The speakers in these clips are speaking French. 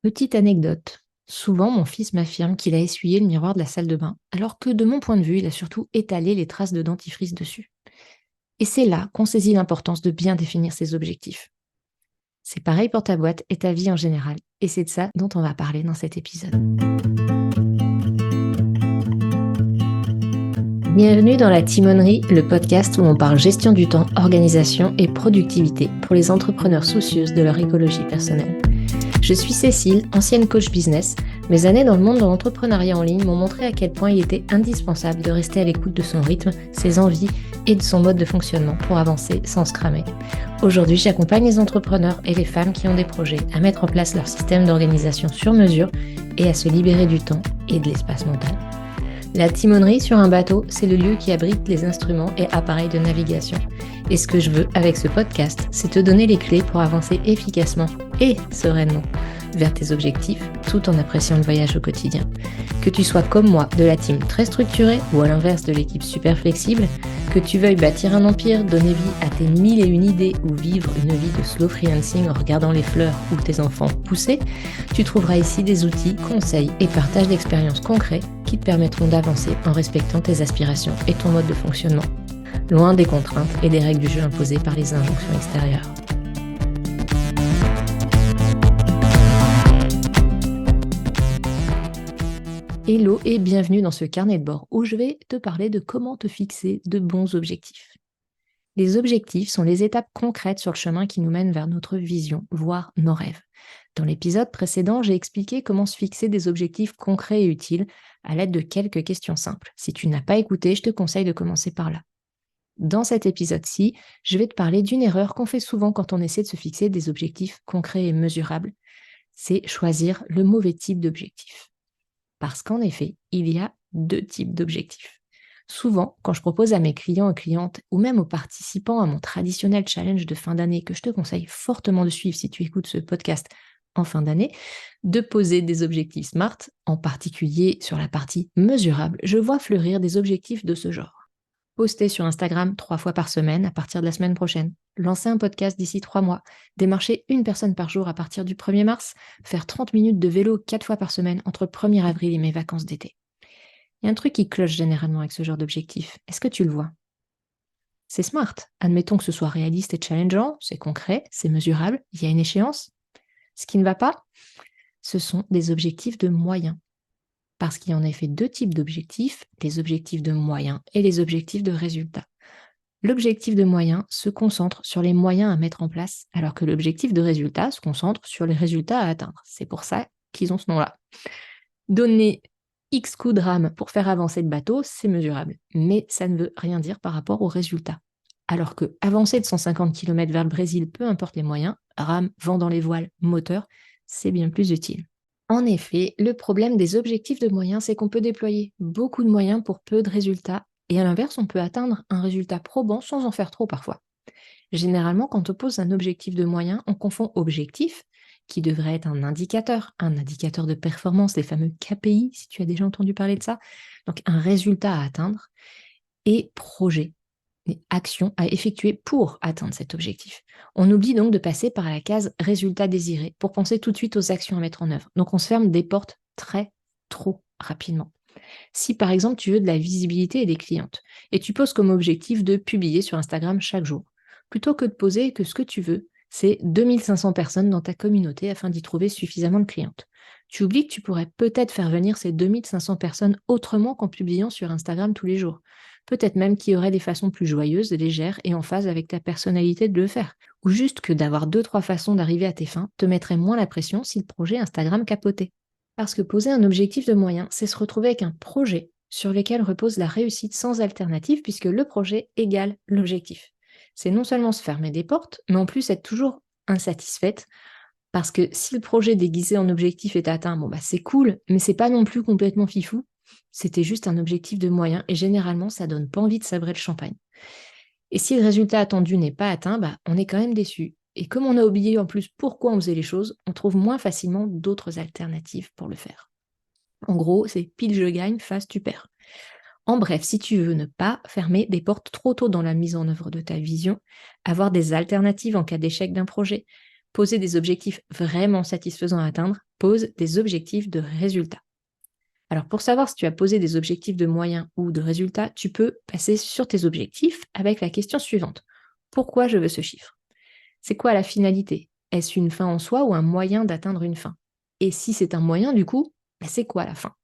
Petite anecdote. Souvent, mon fils m'affirme qu'il a essuyé le miroir de la salle de bain, alors que de mon point de vue, il a surtout étalé les traces de dentifrice dessus. Et c'est là qu'on saisit l'importance de bien définir ses objectifs. C'est pareil pour ta boîte et ta vie en général, et c'est de ça dont on va parler dans cet épisode. Bienvenue dans La Timonerie, le podcast où on parle gestion du temps, organisation et productivité pour les entrepreneurs soucieuses de leur écologie personnelle. Je suis Cécile, ancienne coach business. Mes années dans le monde de l'entrepreneuriat en ligne m'ont montré à quel point il était indispensable de rester à l'écoute de son rythme, ses envies et de son mode de fonctionnement pour avancer sans se cramer. Aujourd'hui, j'accompagne les entrepreneurs et les femmes qui ont des projets à mettre en place leur système d'organisation sur mesure et à se libérer du temps et de l'espace mental. La timonerie sur un bateau, c'est le lieu qui abrite les instruments et appareils de navigation. Et ce que je veux avec ce podcast, c'est te donner les clés pour avancer efficacement et sereinement vers tes objectifs, tout en appréciant le voyage au quotidien. Que tu sois comme moi, de la team très structurée ou à l'inverse de l'équipe super flexible, que tu veuilles bâtir un empire, donner vie à tes 1001 idées ou vivre une vie de slow freelancing en regardant les fleurs ou tes enfants pousser, tu trouveras ici des outils, conseils et partages d'expériences concrets qui te permettront d'avancer en respectant tes aspirations et ton mode de fonctionnement, loin des contraintes et des règles du jeu imposées par les injonctions extérieures. Hello et bienvenue dans ce carnet de bord où je vais te parler de comment te fixer de bons objectifs. Les objectifs sont les étapes concrètes sur le chemin qui nous mènent vers notre vision, voire nos rêves. Dans l'épisode précédent, j'ai expliqué comment se fixer des objectifs concrets et utiles à l'aide de quelques questions simples. Si tu n'as pas écouté, je te conseille de commencer par là. Dans cet épisode-ci, je vais te parler d'une erreur qu'on fait souvent quand on essaie de se fixer des objectifs concrets et mesurables. C'est choisir le mauvais type d'objectif. Parce qu'en effet, il y a deux types d'objectifs. Souvent, quand je propose à mes clients et clientes, ou même aux participants à mon traditionnel challenge de fin d'année, que je te conseille fortement de suivre si tu écoutes ce podcast en fin d'année, de poser des objectifs SMART, en particulier sur la partie mesurable, je vois fleurir des objectifs de ce genre. Poster sur Instagram 3 fois par semaine à partir de la semaine prochaine. Lancer un podcast d'ici 3 mois. Démarcher une personne par jour à partir du 1er mars. Faire 30 minutes de vélo 4 fois par semaine entre le 1er avril et mes vacances d'été. Il y a un truc qui cloche généralement avec ce genre d'objectif. Est-ce que tu le vois ? C'est smart. Admettons que ce soit réaliste et challengeant, c'est concret, c'est mesurable, il y a une échéance. Ce qui ne va pas, ce sont des objectifs de moyens. Parce qu'il y a en effet deux types d'objectifs, les objectifs de moyens et les objectifs de résultats. L'objectif de moyens se concentre sur les moyens à mettre en place, alors que l'objectif de résultat se concentre sur les résultats à atteindre. C'est pour ça qu'ils ont ce nom-là. Donner X coups de rame pour faire avancer le bateau, c'est mesurable, mais ça ne veut rien dire par rapport aux résultats. Alors que avancer de 150 km vers le Brésil, peu importe les moyens, rame, vent dans les voiles, moteur, c'est bien plus utile. En effet, le problème des objectifs de moyens, c'est qu'on peut déployer beaucoup de moyens pour peu de résultats. Et à l'inverse, on peut atteindre un résultat probant sans en faire trop parfois. Généralement, quand on pose un objectif de moyens, on confond objectif, qui devrait être un indicateur de performance, les fameux KPI, si tu as déjà entendu parler de ça, donc un résultat à atteindre, et projet, les actions à effectuer pour atteindre cet objectif. On oublie donc de passer par la case résultat désiré pour penser tout de suite aux actions à mettre en œuvre. Donc on se ferme des portes trop rapidement. Si par exemple tu veux de la visibilité et des clientes et tu poses comme objectif de publier sur Instagram chaque jour, plutôt que de poser que ce que tu veux, c'est 2500 personnes dans ta communauté afin d'y trouver suffisamment de clientes. Tu oublies que tu pourrais peut-être faire venir ces 2500 personnes autrement qu'en publiant sur Instagram tous les jours. Peut-être même qu'il y aurait des façons plus joyeuses, légères et en phase avec ta personnalité de le faire. Ou juste que d'avoir 2-3 façons d'arriver à tes fins te mettrait moins la pression si le projet Instagram capotait. Parce que poser un objectif de moyens, c'est se retrouver avec un projet sur lequel repose la réussite sans alternative puisque le projet égale l'objectif. C'est non seulement se fermer des portes, mais en plus être toujours insatisfaite parce que si le projet déguisé en objectif est atteint, c'est cool, mais c'est pas non plus complètement fifou. C'était juste un objectif de moyens et généralement, ça donne pas envie de sabrer le champagne. Et si le résultat attendu n'est pas atteint, on est quand même déçu. Et comme on a oublié en plus pourquoi on faisait les choses, on trouve moins facilement d'autres alternatives pour le faire. En gros, c'est pile je gagne, face tu perds. En bref, si tu veux ne pas fermer des portes trop tôt dans la mise en œuvre de ta vision, avoir des alternatives en cas d'échec d'un projet, poser des objectifs vraiment satisfaisants à atteindre, pose des objectifs de résultats. Alors pour savoir si tu as posé des objectifs de moyens ou de résultats, tu peux passer sur tes objectifs avec la question suivante. Pourquoi je veux ce chiffre? C'est quoi la finalité? Est-ce une fin en soi ou un moyen d'atteindre une fin? Et si c'est un moyen, du coup, c'est quoi la fin?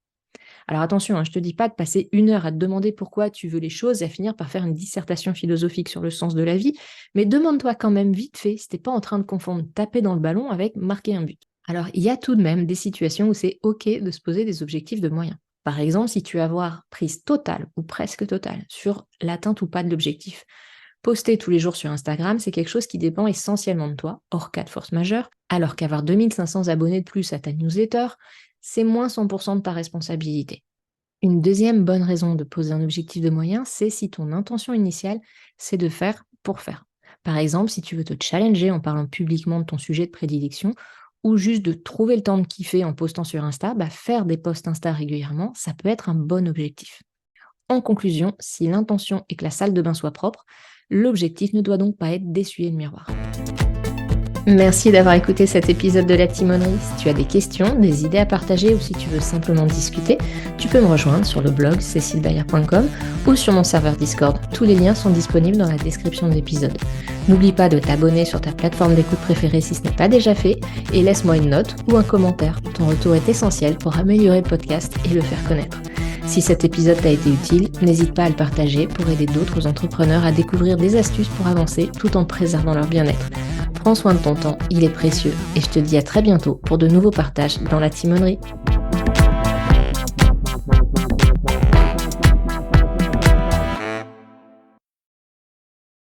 Alors attention, je ne te dis pas de passer 1 heure à te demander pourquoi tu veux les choses et à finir par faire une dissertation philosophique sur le sens de la vie, mais demande-toi quand même vite fait si tu n'es pas en train de confondre taper dans le ballon avec marquer un but. Alors il y a tout de même des situations où c'est OK de se poser des objectifs de moyens. Par exemple, si tu veux avoir prise totale ou presque totale sur l'atteinte ou pas de l'objectif. Poster tous les jours sur Instagram, c'est quelque chose qui dépend essentiellement de toi, hors cas de force majeure, alors qu'avoir 2500 abonnés de plus à ta newsletter, c'est moins 100% de ta responsabilité. Une deuxième bonne raison de poser un objectif de moyens, c'est si ton intention initiale, c'est de faire pour faire. Par exemple, si tu veux te challenger en parlant publiquement de ton sujet de prédilection, ou juste de trouver le temps de kiffer en postant sur Insta, faire des posts Insta régulièrement, ça peut être un bon objectif. En conclusion, si l'intention est que la salle de bain soit propre, l'objectif ne doit donc pas être d'essuyer le miroir. Merci d'avoir écouté cet épisode de La Timonerie. Si tu as des questions, des idées à partager ou si tu veux simplement discuter, tu peux me rejoindre sur le blog cecilebayer.com ou sur mon serveur Discord. Tous les liens sont disponibles dans la description de l'épisode. N'oublie pas de t'abonner sur ta plateforme d'écoute préférée si ce n'est pas déjà fait et laisse-moi une note ou un commentaire. Ton retour est essentiel pour améliorer le podcast et le faire connaître. Si cet épisode t'a été utile, n'hésite pas à le partager pour aider d'autres entrepreneurs à découvrir des astuces pour avancer tout en préservant leur bien-être. Prends soin de ton temps, il est précieux et je te dis à très bientôt pour de nouveaux partages dans la timonerie.